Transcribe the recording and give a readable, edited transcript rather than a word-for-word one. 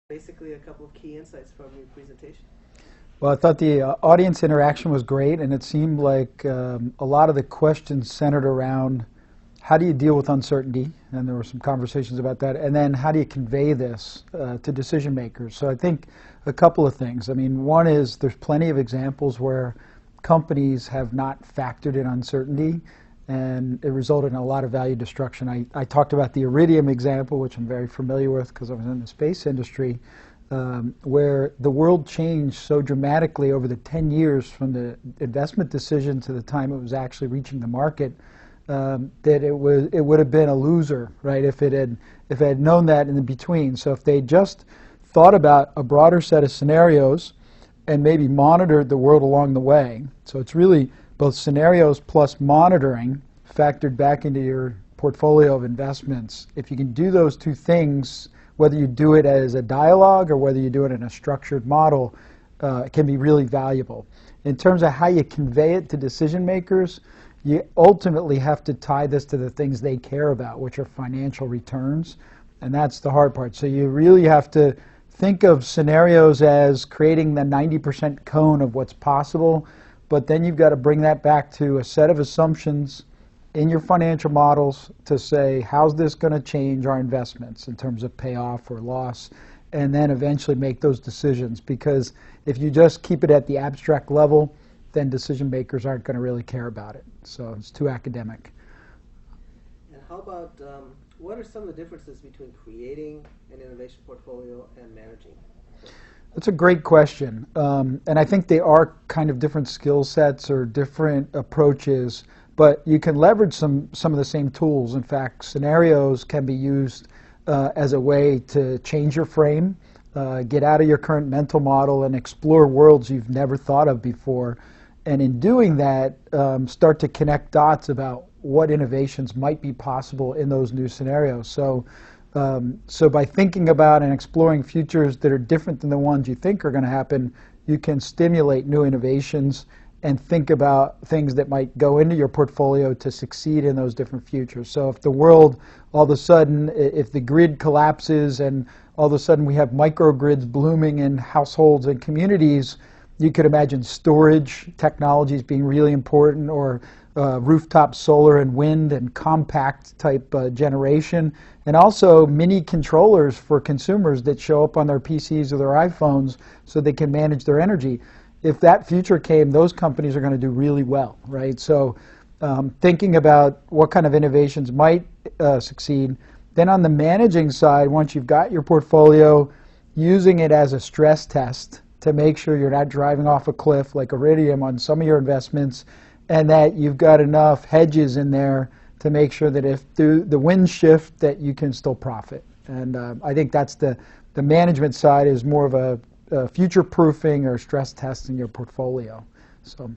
Basically, a couple of key insights from your presentation. Well, I thought the audience interaction was great, and it seemed like a lot of the questions centered around how do you deal with uncertainty, and there were some conversations about that, and then how do you convey this to decision makers. So I think a couple of things. I mean, one is there's plenty of examples where companies have not factored in uncertainty, and it resulted in a lot of value destruction. I talked about the iridium example, which I'm very familiar with because I was in the space industry, where the world changed so dramatically over the 10 years from the investment decision to the time it was actually reaching the market, that it would have been a loser, right, if it had known that in the between. So if they just thought about a broader set of scenarios and maybe monitored the world along the way. So it's really both scenarios plus monitoring factored back into your portfolio of investments. If you can do those two things, whether you do it as a dialogue or whether you do it in a structured model, it can be really valuable. In terms of how you convey it to decision makers, you ultimately have to tie this to the things they care about, which are financial returns, and that's the hard part. So you really have to think of scenarios as creating the 90% cone of what's possible, but then you've got to bring that back to a set of assumptions in your financial models to say, how's this going to change our investments in terms of payoff or loss, and then eventually make those decisions. Because if you just keep it at the abstract level, then decision makers aren't going to really care about it. So it's too academic. And how about, what are some of the differences between creating an innovation portfolio and managing? That's a great question. And I think they are kind of different skill sets or different approaches, but you can leverage some of the same tools. In fact, scenarios can be used as a way to change your frame, get out of your current mental model and explore worlds you've never thought of before. And in doing that, start to connect dots about what innovations might be possible in those new scenarios. So by thinking about and exploring futures that are different than the ones you think are going to happen, you can stimulate new innovations and think about things that might go into your portfolio to succeed in those different futures. So if the world, all of a sudden, if the grid collapses and all of a sudden we have microgrids blooming in households and communities, you could imagine storage technologies being really important, or rooftop solar and wind and compact type generation, and also mini controllers for consumers that show up on their PCs or their iPhones so they can manage their energy. If that future came, those companies are going to do really well, right? So thinking about what kind of innovations might succeed. Then on the managing side, once you've got your portfolio, using it as a stress test to make sure you're not driving off a cliff like iridium on some of your investments, and that you've got enough hedges in there to make sure that if the winds shift, that you can still profit. And I think that's the management side is more of a future proofing or stress testing your portfolio. So